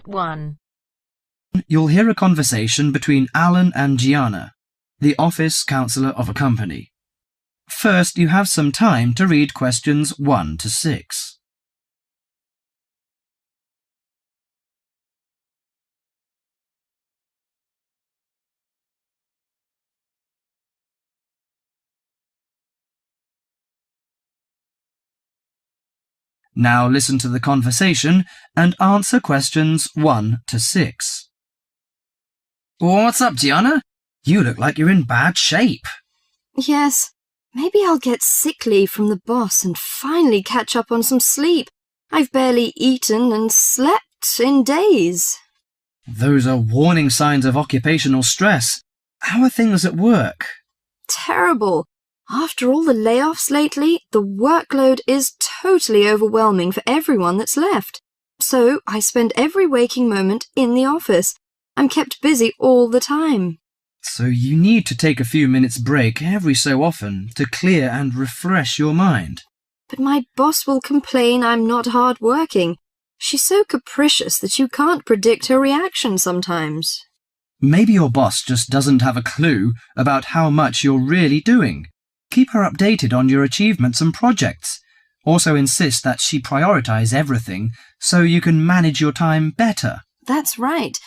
Part 1. You'll hear a conversation between Alan and Gianna, the office counsellor of a company. First, you have some time to read questions 1 to 6. Now listen to the conversation and answer questions 1 to 6. What's up, Gianna? You look like you're in bad shape. Yes, maybe I'll get sick leave from the boss and finally catch up on some sleep. I've barely eaten and slept in days. Those are warning signs of occupational stress. How are things at work? Terrible. After all the layoffs lately, the workload is totally overwhelming for everyone that's left. So I spend every waking moment in the office. I'm kept busy all the time. So you need to take a few minutes break every so often to clear and refresh your mind. But my boss will complain I'm not hard-working. She's so capricious that you can't predict her reaction sometimes. Maybe your boss just doesn't have a clue about how much you're really doing. Keep her updated on your achievements and projects. Also insist that she prioritize everything so you can manage your time better. That's right.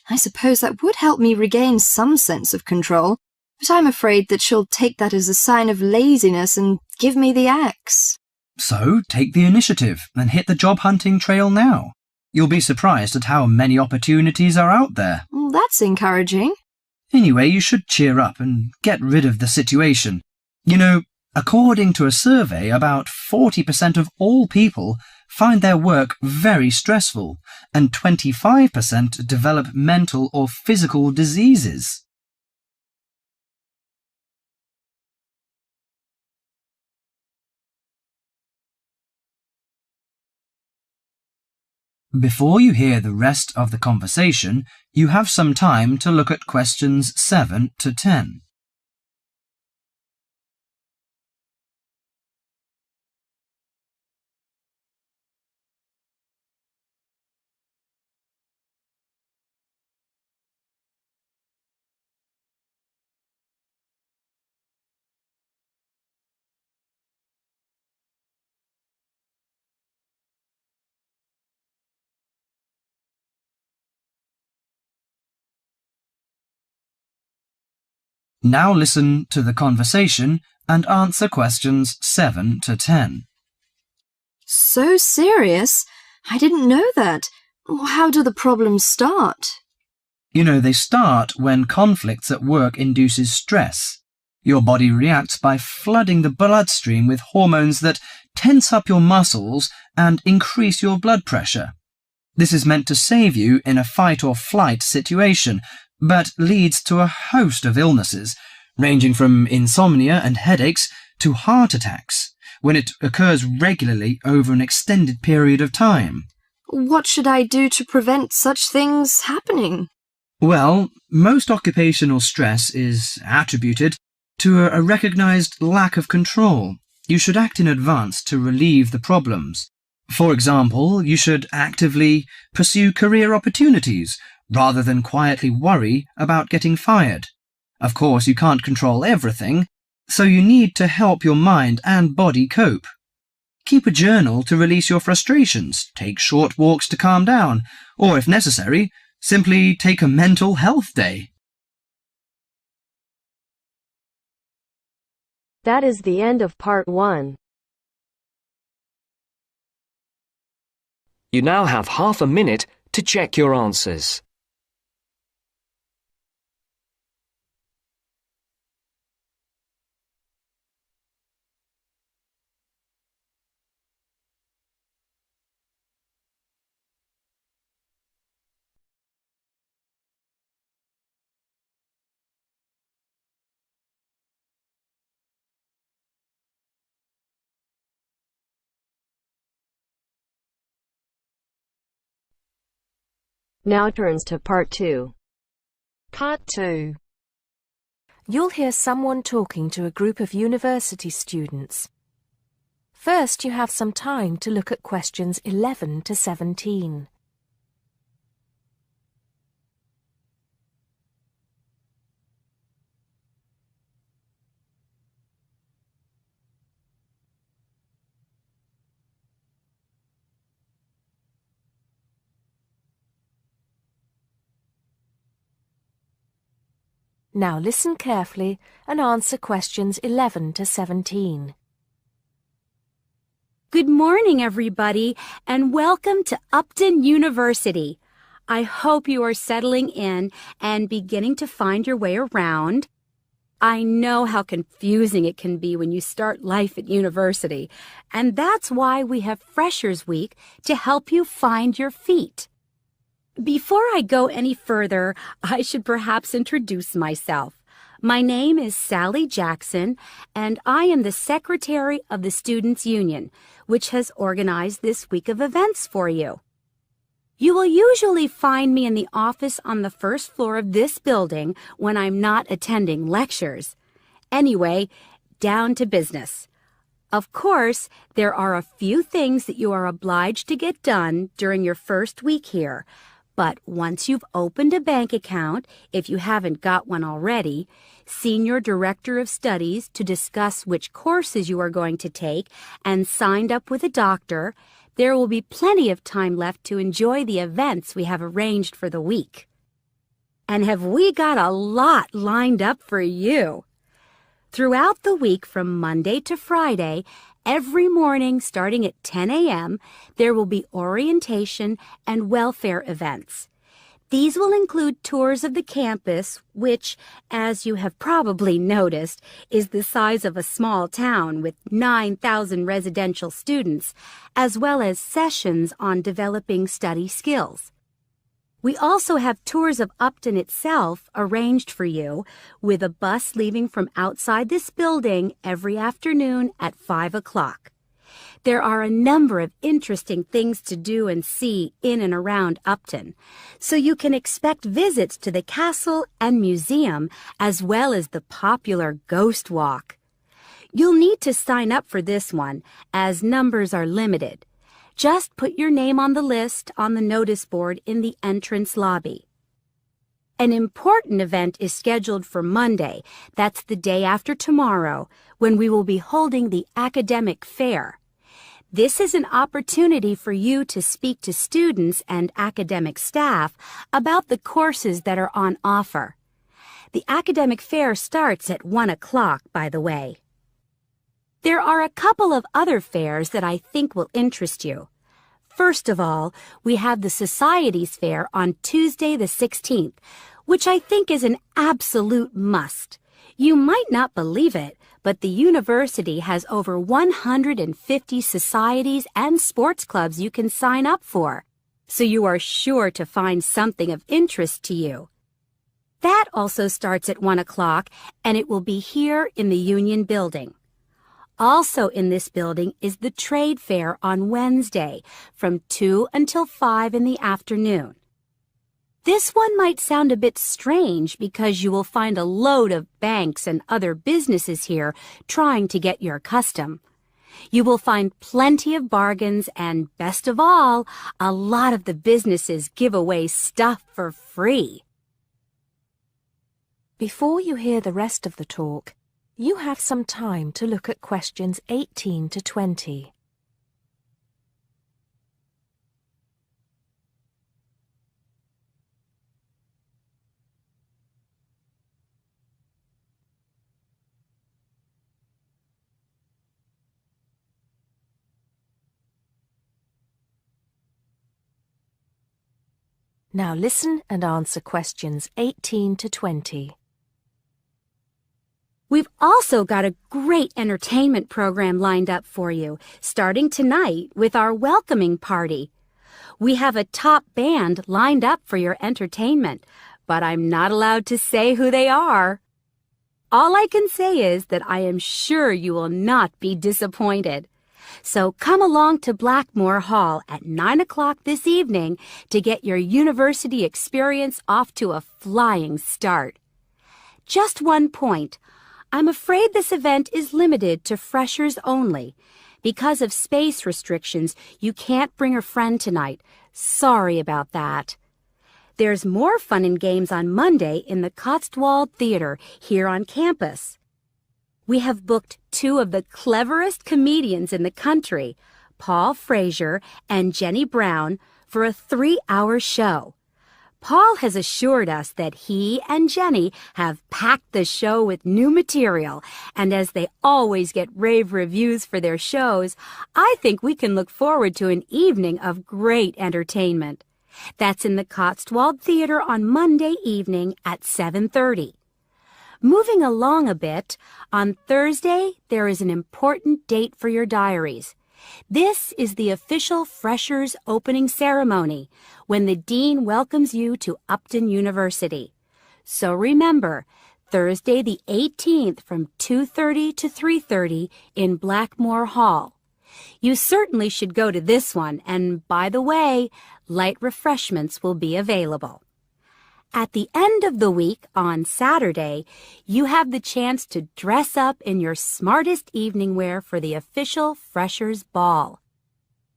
I suppose that would help me regain some sense of control, but I'm afraid that she'll take that as a sign of laziness and give me the axe. So take the initiative and hit the job hunting trail now. You'll be surprised at how many opportunities are out there. That's encouraging. Anyway, you should cheer up and get rid of the situation. You know, according to a survey, about 40% of all people find their work very stressful, and 25% develop mental or physical diseases. Before you hear the rest of the conversation, you have some time to look at questions 7 to 10. Now listen to the conversation and answer questions 7 to 10. So serious? I didn't know that. How do the problems start? You know, they start when conflicts at work induces stress. Your body reacts by flooding the bloodstream with hormones that tense up your muscles and increase your blood pressure. This is meant to save you in a fight or flight situation, but leads to a host of illnesses, ranging from insomnia and headaches to heart attacks, when it occurs regularly over an extended period of time. What should I do to prevent such things happening? Well, most occupational stress is attributed to a recognized lack of control. You should act in advance to relieve the problems. For example, you should actively pursue career opportunities rather than quietly worry about getting fired. Of course, you can't control everything, so you need to help your mind and body cope. Keep a journal to release your frustrations, take short walks to calm down, or if necessary, simply take a mental health day. That is the end of Part 1. You now have half a minute to check your answers. Now turns to Part 2. Part 2. You'll hear someone talking to a group of university students. First, you have some time to look at questions 11 to 17. Now listen carefully and answer questions 11 to 17. Good morning, everybody, and welcome to Upton University. I hope you are settling in and beginning to find your way around. I know how confusing it can be when you start life at university, and that's why we have Freshers Week to help you find your feet. Before I go any further, I should perhaps introduce myself. My name is Sally Jackson, and I am the Secretary of the Students' Union, which has organized this week of events for you. You will usually find me in the office on the first floor of this building when I'm not attending lectures. Anyway, down to business. Of course, there are a few things that you are obliged to get done during your first week here. But once you've opened a bank account, if you haven't got one already, seen your director of studies to discuss which courses you are going to take, and signed up with a doctor, there will be plenty of time left to enjoy the events we have arranged for the week. And have we got a lot lined up for you? Throughout the week from Monday to Friday, every morning starting at 10 a.m., there will be orientation and welfare events. These will include tours of the campus, which, as you have probably noticed, is the size of a small town with 9,000 residential students, as well as sessions on developing study skills. We also have tours of Upton itself arranged for you, with a bus leaving from outside this building every afternoon at 5 o'clock. There are a number of interesting things to do and see in and around Upton, so you can expect visits to the castle and museum as well as the popular Ghost Walk. You'll need to sign up for this one, as numbers are limited. Just put your name on the list on the notice board in the entrance lobby. An important event is scheduled for Monday, that's the day after tomorrow, when we will be holding the academic fair. This is an opportunity for you to speak to students and academic staff about the courses that are on offer. The academic fair starts at 1 o'clock, by the way. There are a couple of other fairs that I think will interest you. First of all, we have the Societies Fair on Tuesday the 16th, which I think is an absolute must. You might not believe it, but the university has over 150 societies and sports clubs you can sign up for, so you are sure to find something of interest to you. That also starts at 1 o'clock, and it will be here in the Union Building. Also in this building is the Trade Fair on Wednesday from 2 until 5 in the afternoon. This one might sound a bit strange because you will find a load of banks and other businesses here trying to get your custom. You will find plenty of bargains and, best of all, a lot of the businesses give away stuff for free. Before you hear the rest of the talk, you have some time to look at questions 18 to 20. Now listen and answer questions 18 to 20. We've also got a great entertainment program lined up for you, starting tonight with our welcoming party. We have a top band lined up for your entertainment, but I'm not allowed to say who they are. All I can say is that I am sure you will not be disappointed. So come along to Blackmore Hall at 9 o'clock this evening to get your university experience off to a flying start. Just one point. I'm afraid this event is limited to freshers only. Because of space restrictions, you can't bring a friend tonight. Sorry about that. There's more fun and games on Monday in the Cotswold Theater here on campus. We have booked two of the cleverest comedians in the country, Paul Frazier and Jenny Brown, for a 3-hour show. Paul has assured us that he and Jenny have packed the show with new material, and as they always get rave reviews for their shows, I think we can look forward to an evening of great entertainment. That's in the Cotswold Theater on Monday evening at 7:30. Moving along a bit, on Thursday there is an important date for your diaries. This is the official Freshers opening ceremony, when the Dean welcomes you to Upton University. So remember, Thursday the 18th from 2:30 to 3:30 in Blackmore Hall. You certainly should go to this one, and by the way, light refreshments will be available. At the end of the week, on Saturday, you have the chance to dress up in your smartest evening wear for the official Freshers' Ball.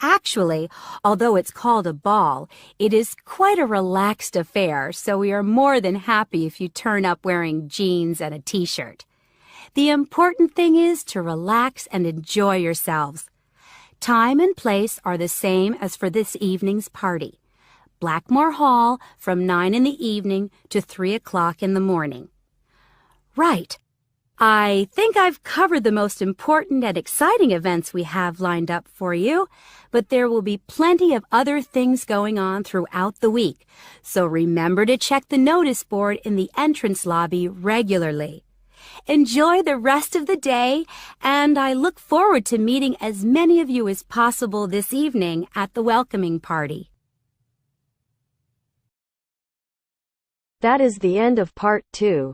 Actually, although it's called a ball, it is quite a relaxed affair, so we are more than happy if you turn up wearing jeans and a t-shirt. The important thing is to relax and enjoy yourselves. Time and place are the same as for this evening's party. Blackmore Hall from 9 in the evening to 3 o'clock in the morning. Right. I think I've covered the most important and exciting events we have lined up for you, but there will be plenty of other things going on throughout the week, so remember to check the notice board in the entrance lobby regularly. Enjoy the rest of the day, and I look forward to meeting as many of you as possible this evening at the welcoming party. That is the end of part 2.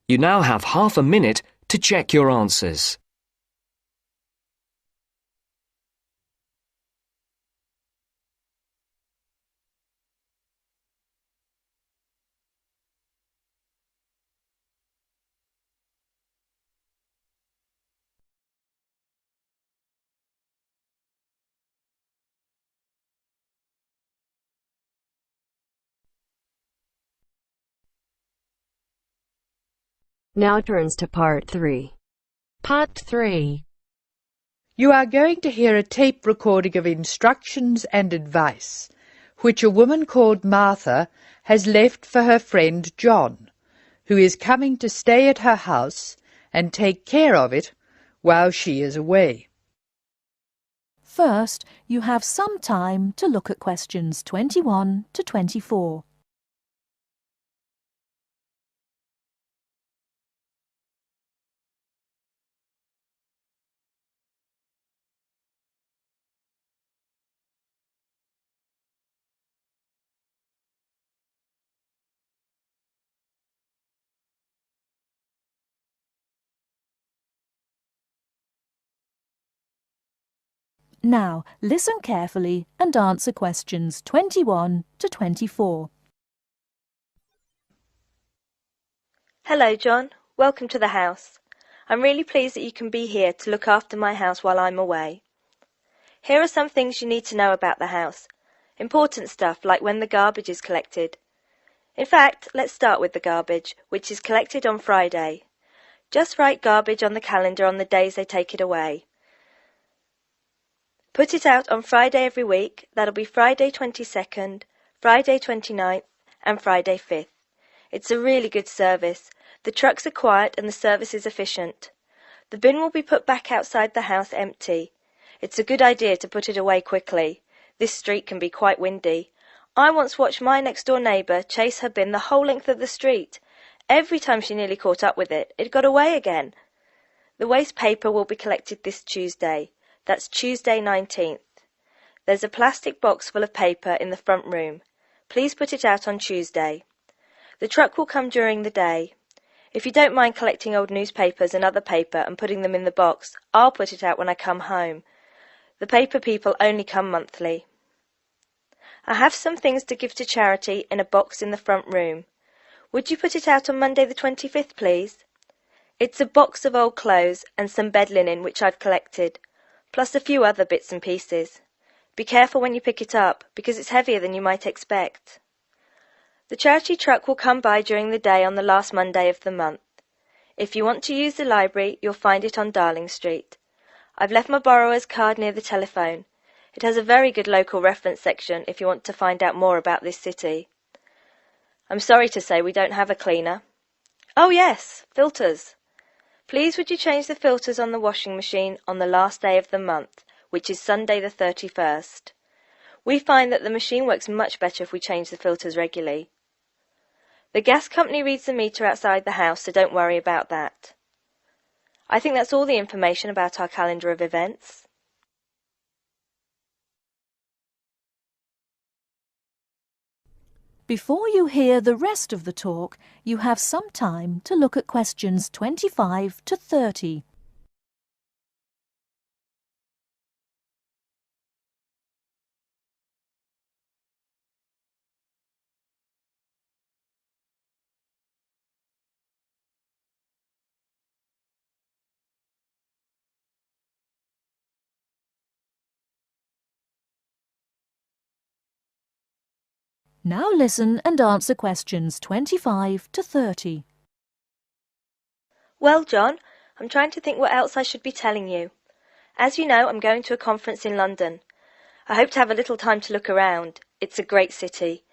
You now have half a minute to check your answers. Now turns to part 3. Part 3. You are going to hear a tape recording of instructions and advice, which a woman called Martha has left for her friend John, who is coming to stay at her house and take care of it while she is away. First, you have some time to look at questions 21 to 24. Now, listen carefully and answer questions 21 to 24. Hello, John. Welcome to the house. I'm really pleased that you can be here to look after my house while I'm away. Here are some things you need to know about the house. Important stuff like when the garbage is collected. In fact, let's start with the garbage, which is collected on Friday. Just write garbage on the calendar on the days they take it away. Put it out on Friday every week. That'll be Friday 22nd, Friday 29th and Friday 5th. It's a really good service. The trucks are quiet and the service is efficient. The bin will be put back outside the house empty. It's a good idea to put it away quickly. This street can be quite windy. I once watched my next-door neighbour chase her bin the whole length of the street. Every time she nearly caught up with it, it got away again. The waste paper will be collected this Tuesday. That's Tuesday 19th. There's a plastic box full of paper in the front room. Please put it out on Tuesday. The truck will come during the day. If you don't mind collecting old newspapers and other paper and putting them in the box, I'll put it out when I come home. The paper people only come monthly. I have some things to give to charity in a box in the front room. Would you put it out on Monday the 25th, please? It's a box of old clothes and some bed linen which I've collected, plus a few other bits and pieces. Be careful when you pick it up, because it's heavier than you might expect. The charity truck will come by during the day on the last Monday of the month. If you want to use the library, you'll find it on Darling Street. I've left my borrower's card near the telephone. It has a very good local reference section if you want to find out more about this city. I'm sorry to say we don't have a cleaner. Oh yes, filters. Please would you change the filters on the washing machine on the last day of the month, which is Sunday the 31st. We find that the machine works much better if we change the filters regularly. The gas company reads the meter outside the house, so don't worry about that. I think that's all the information about our calendar of events. Before you hear the rest of the talk, you have some time to look at questions 25 to 30. Now listen and answer questions 25 to 30. Well, John, I'm trying to think what else I should be telling you. As you know, I'm going to a conference in London. I hope to have a little time to look around. It's a great city.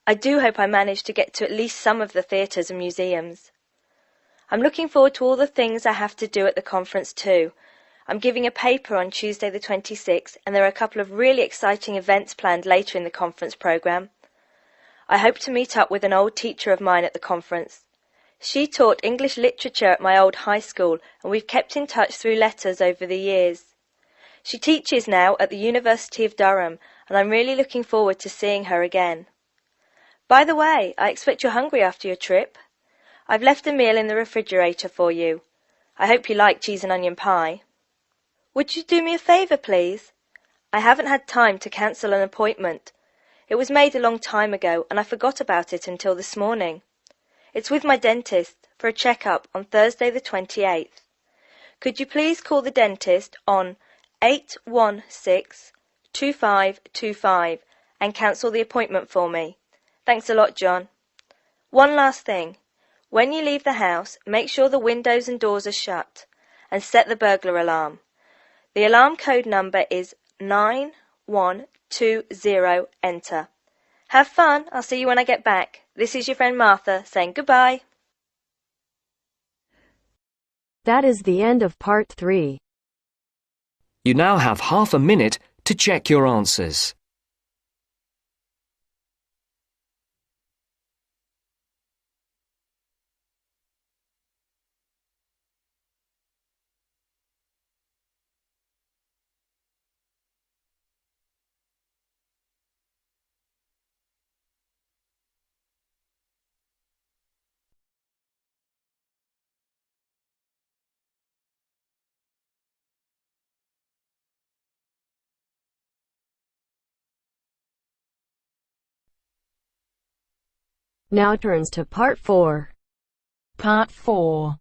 I do hope I manage to get to at least some of the theatres and museums. I'm looking forward to all the things I have to do at the conference too. I'm giving a paper on Tuesday the 26th, and there are a couple of really exciting events planned later in the conference programme. I hope to meet up with an old teacher of mine at the conference. She taught English literature at my old high school, and we've kept in touch through letters over the years. She teaches now at the University of Durham, and I'm really looking forward to seeing her again. By the way, I expect you're hungry after your trip. I've left a meal in the refrigerator for you. I hope you like cheese and onion pie. Would you do me a favour, please? I haven't had time to cancel an appointment. It was made a long time ago, and I forgot about it until this morning. It's with my dentist for a check-up on Thursday the 28th. Could you please call the dentist on 816-2525 and cancel the appointment for me? Thanks a lot, John. One last thing. When you leave the house, make sure the windows and doors are shut, and set the burglar alarm. The alarm code number is 9120, enter. Have fun. I'll see you when I get back. This is your friend Martha saying goodbye. That is the end of part 3. You now have half a minute to check your answers. Now turns to part 4. Part 4.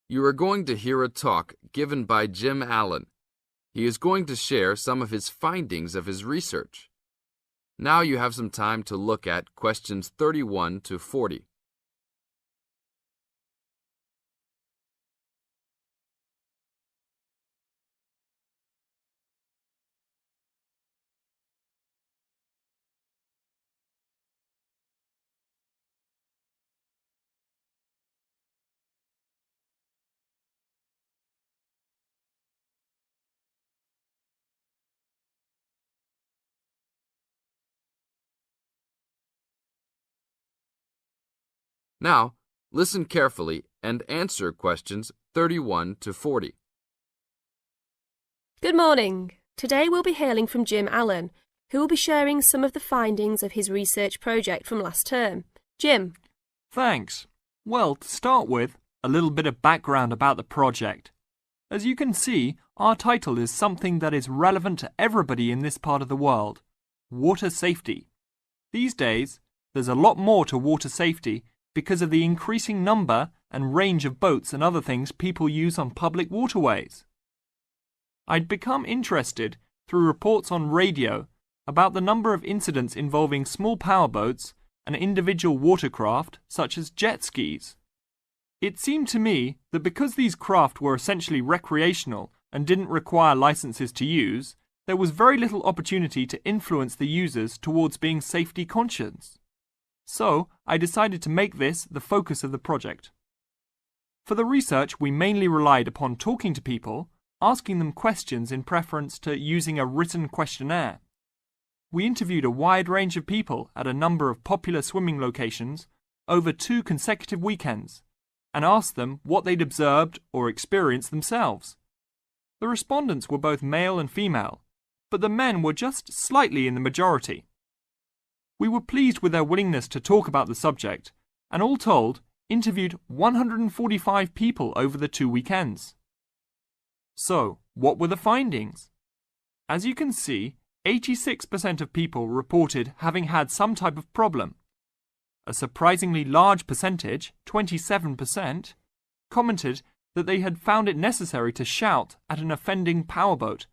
You are going to hear a talk given by Jim Allen. He is going to share some of his findings of his research. Now you have some time to look at questions 31 to 40. Now, listen carefully and answer questions 31 to 40. Good morning. Today we'll be hailing from Jim Allen, who will be sharing some of the findings of his research project from last term. Jim. Thanks. Well, to start with, a little bit of background about the project. As you can see, our title is something that is relevant to everybody in this part of the world: water safety. These days, there's a lot more to water safety because of the increasing number and range of boats and other things people use on public waterways. I'd become interested through reports on radio about the number of incidents involving small powerboats and individual watercraft such as jet skis. It seemed to me that because these craft were essentially recreational and didn't require licenses to use, there was very little opportunity to influence the users towards being safety conscious. So, I decided to make this the focus of the project. For the research, we mainly relied upon talking to people, asking them questions in preference to using a written questionnaire. We interviewed a wide range of people at a number of popular swimming locations over 2 consecutive weekends and asked them what they'd observed or experienced themselves. The respondents were both male and female, but the men were just slightly in the majority. We were pleased with their willingness to talk about the subject and all told interviewed 145 people over the 2 weekends. So, what were the findings? As you can see, 86% of people reported having had some type of problem. A surprisingly large percentage, 27%, commented that they had found it necessary to shout at an offending powerboat,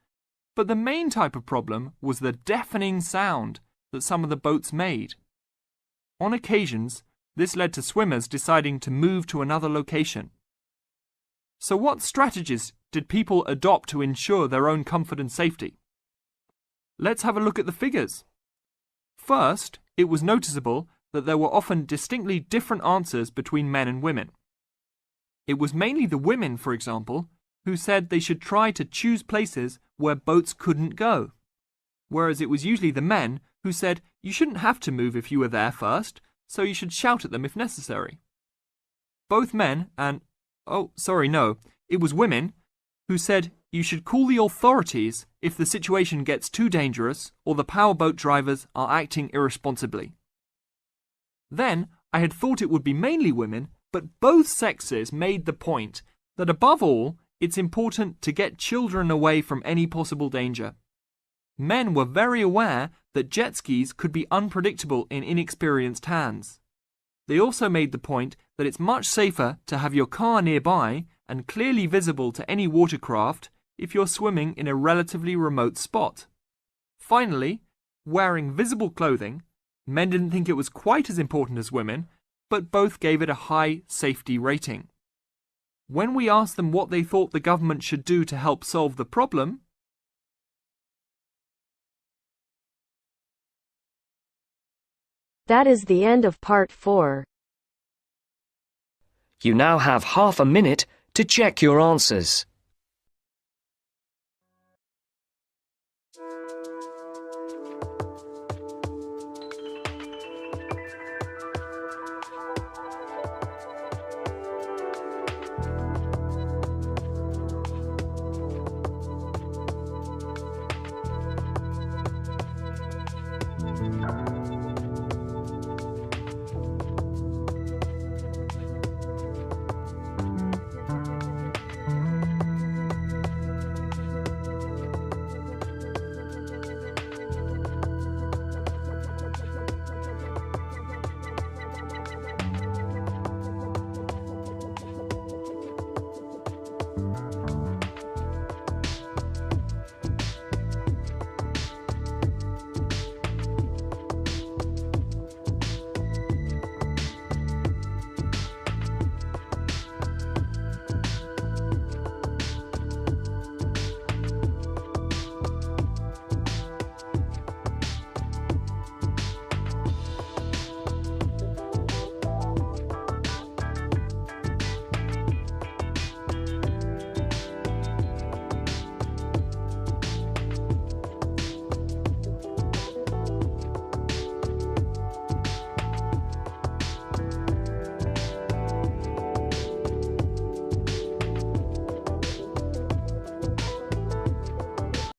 but the main type of problem was the deafening sound that some of the boats made. On occasions, this led to swimmers deciding to move to another location. So what strategies did people adopt to ensure their own comfort and safety? Let's have a look at the figures. First, it was noticeable that there were often distinctly different answers between men and women. It was mainly the women, for example, who said they should try to choose places where boats couldn't go, whereas it was usually the men who said you shouldn't have to move if you were there first, so you should shout at them if necessary. Both men and, it was women who said you should call the authorities if the situation gets too dangerous or the powerboat drivers are acting irresponsibly. Then, I had thought it would be mainly women, but both sexes made the point that above all, it's important to get children away from any possible danger. Men were very aware that jet skis could be unpredictable in inexperienced hands. They also made the point that it's much safer to have your car nearby and clearly visible to any watercraft if you're swimming in a relatively remote spot. Finally, wearing visible clothing, men didn't think it was quite as important as women, but both gave it a high safety rating. When we asked them what they thought the government should do to help solve the problem, That is the end of part 4. You now have half a minute to check your answers.